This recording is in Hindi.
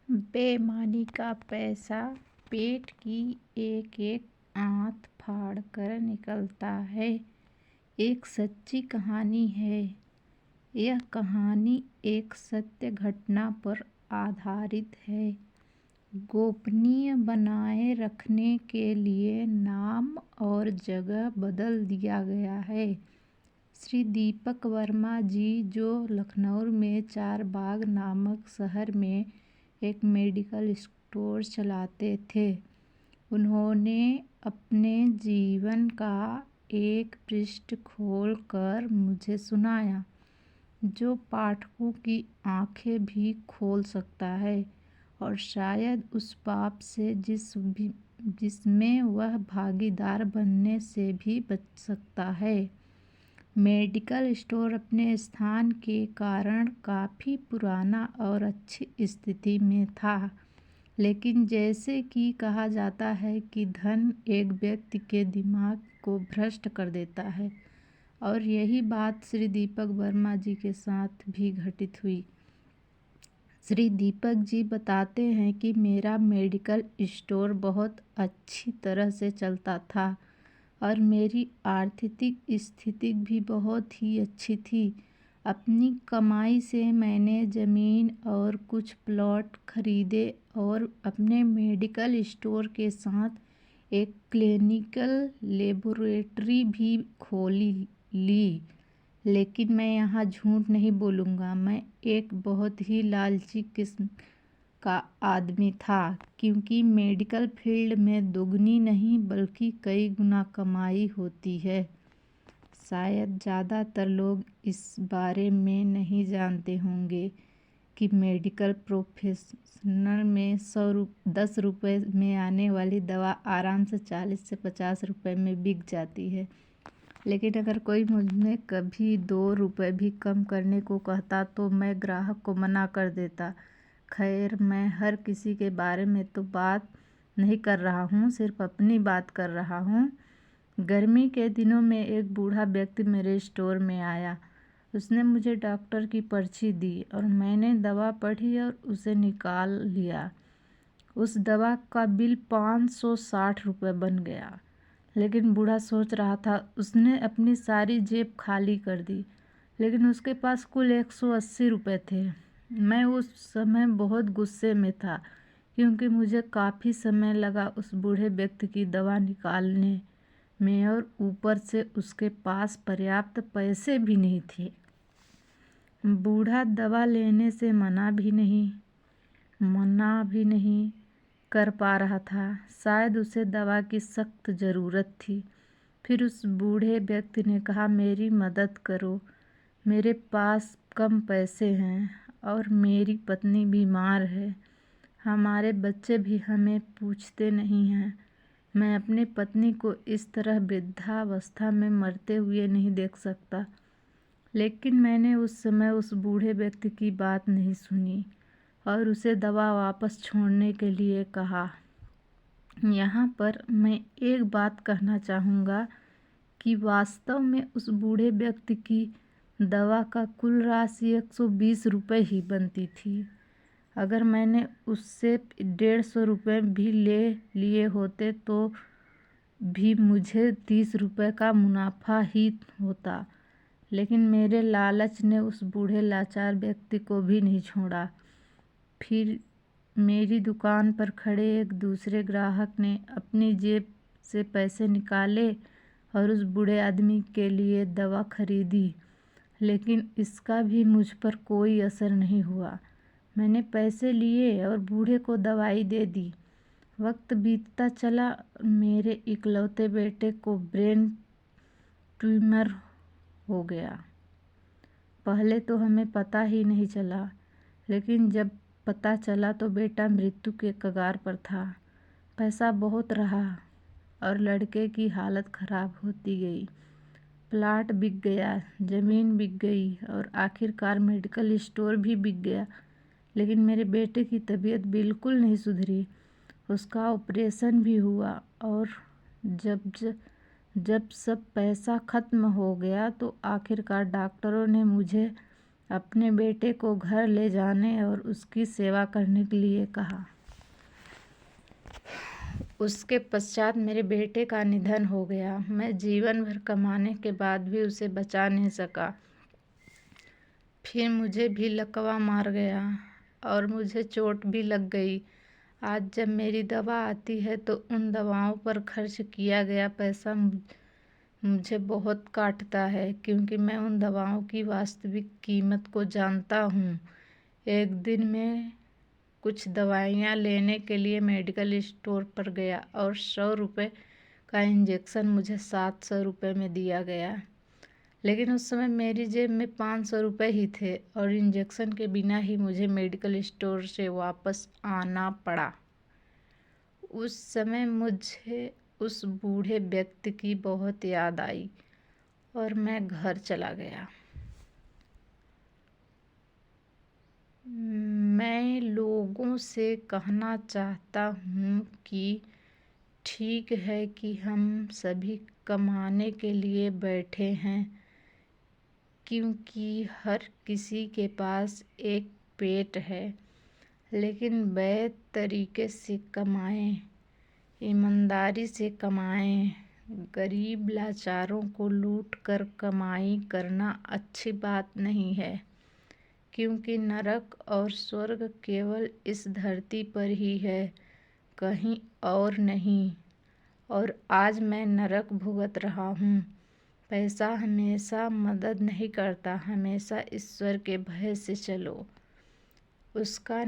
बेईमानी का पैसा पेट की एक एक आंत फाड़ कर निकलता है। एक सच्ची कहानी है। यह कहानी एक सत्य घटना पर आधारित है। गोपनीय बनाए रखने के लिए नाम और जगह बदल दिया गया है। श्री दीपक वर्मा जी जो लखनऊ में चारबाग नामक शहर में एक मेडिकल स्टोर चलाते थे, उन्होंने अपने जीवन का एक पृष्ठ खोल कर मुझे सुनाया, जो पाठकों की आंखें भी खोल सकता है और शायद उस पाप से जिसमें वह भागीदार बनने से भी बच सकता है। मेडिकल स्टोर अपने स्थान के कारण काफ़ी पुराना और अच्छी स्थिति में था, लेकिन जैसे कि कहा जाता है कि धन एक व्यक्ति के दिमाग को भ्रष्ट कर देता है, और यही बात श्री दीपक वर्मा जी के साथ भी घटित हुई। श्री दीपक जी बताते हैं कि मेरा मेडिकल स्टोर बहुत अच्छी तरह से चलता था और मेरी आर्थिक स्थिति भी बहुत ही अच्छी थी। अपनी कमाई से मैंने ज़मीन और कुछ प्लॉट खरीदे और अपने मेडिकल स्टोर के साथ एक क्लिनिकल लेबोरेटरी भी खोली ली। लेकिन मैं यहाँ झूठ नहीं बोलूँगा, मैं एक बहुत ही लालची किस्म का आदमी था, क्योंकि मेडिकल फील्ड में दोगुनी नहीं बल्कि कई गुना कमाई होती है। शायद ज़्यादातर लोग इस बारे में नहीं जानते होंगे कि मेडिकल प्रोफेशनल में 10 रुपये में आने वाली दवा आराम से 40 से 50 रुपये में बिक जाती है। लेकिन अगर कोई मुझमें कभी 2 रुपये भी कम करने को कहता तो मैं ग्राहक को मना कर देता। खैर, मैं हर किसी के बारे में तो बात नहीं कर रहा हूँ, सिर्फ अपनी बात कर रहा हूँ। गर्मी के दिनों में एक बूढ़ा व्यक्ति मेरे स्टोर में आया। उसने मुझे डॉक्टर की पर्ची दी और मैंने दवा पढ़ी और उसे निकाल लिया। उस दवा का बिल 560 रुपये बन गया। लेकिन बूढ़ा सोच रहा था, उसने अपनी सारी जेब खाली कर दी, लेकिन उसके पास कुल 180 रुपये थे। मैं उस समय बहुत गुस्से में था, क्योंकि मुझे काफ़ी समय लगा उस बूढ़े व्यक्ति की दवा निकालने में और ऊपर से उसके पास पर्याप्त पैसे भी नहीं थे। बूढ़ा दवा लेने से मना भी नहीं कर पा रहा था। शायद उसे दवा की सख्त ज़रूरत थी। फिर उस बूढ़े व्यक्ति ने कहा, मेरी मदद करो, मेरे पास कम पैसे हैं और मेरी पत्नी बीमार है। हमारे बच्चे भी हमें पूछते नहीं हैं। मैं अपनी पत्नी को इस तरह वृद्धावस्था में मरते हुए नहीं देख सकता। लेकिन मैंने उस समय उस बूढ़े व्यक्ति की बात नहीं सुनी और उसे दवा वापस छोड़ने के लिए कहा। यहाँ पर मैं एक बात कहना चाहूँगा कि वास्तव में उस बूढ़े व्यक्ति की दवा का कुल राशि 120 रुपये ही बनती थी। अगर मैंने उससे 150 रुपये भी ले लिए होते तो भी मुझे 30 रुपये का मुनाफा ही होता। लेकिन मेरे लालच ने उस बूढ़े लाचार व्यक्ति को भी नहीं छोड़ा। फिर मेरी दुकान पर खड़े एक दूसरे ग्राहक ने अपनी जेब से पैसे निकाले और उस बूढ़े आदमी के लिए दवा खरीदी, लेकिन इसका भी मुझ पर कोई असर नहीं हुआ। मैंने पैसे लिए और बूढ़े को दवाई दे दी। वक्त बीतता चला। मेरे इकलौते बेटे को ब्रेन ट्यूमर हो गया। पहले तो हमें पता ही नहीं चला, लेकिन जब पता चला तो बेटा मृत्यु के कगार पर था। पैसा बहुत रहा और लड़के की हालत खराब होती गई। प्लाट बिक गया, ज़मीन बिक गई और आखिरकार मेडिकल स्टोर भी बिक गया। लेकिन मेरे बेटे की तबीयत बिल्कुल नहीं सुधरी। उसका ऑपरेशन भी हुआ और जब सब पैसा ख़त्म हो गया तो आखिरकार डॉक्टरों ने मुझे अपने बेटे को घर ले जाने और उसकी सेवा करने के लिए कहा। उसके पश्चात मेरे बेटे का निधन हो गया। मैं जीवन भर कमाने के बाद भी उसे बचा नहीं सका। फिर मुझे भी लकवा मार गया और मुझे चोट भी लग गई। आज जब मेरी दवा आती है तो उन दवाओं पर खर्च किया गया पैसा मुझे बहुत काटता है, क्योंकि मैं उन दवाओं की वास्तविक कीमत को जानता हूँ। एक दिन मैं कुछ दवाइयाँ लेने के लिए मेडिकल स्टोर पर गया और 100 रुपये का इंजेक्शन मुझे 700 रुपये में दिया गया। लेकिन उस समय मेरी जेब में 500 रुपये ही थे और इंजेक्शन के बिना ही मुझे मेडिकल स्टोर से वापस आना पड़ा। उस समय मुझे उस बूढ़े व्यक्ति की बहुत याद आई और मैं घर चला गया। मैं लोगों से कहना चाहता हूँ कि ठीक है कि हम सभी कमाने के लिए बैठे हैं, क्योंकि हर किसी के पास एक पेट है, लेकिन वैध तरीके से कमाएं, ईमानदारी से कमाएं। गरीब लाचारों को लूट कर कमाई करना अच्छी बात नहीं है, क्योंकि नरक और स्वर्ग केवल इस धरती पर ही है, कहीं और नहीं। और आज मैं नरक भुगत रहा हूँ। पैसा हमेशा मदद नहीं करता, हमेशा ईश्वर के भय से चलो। उसका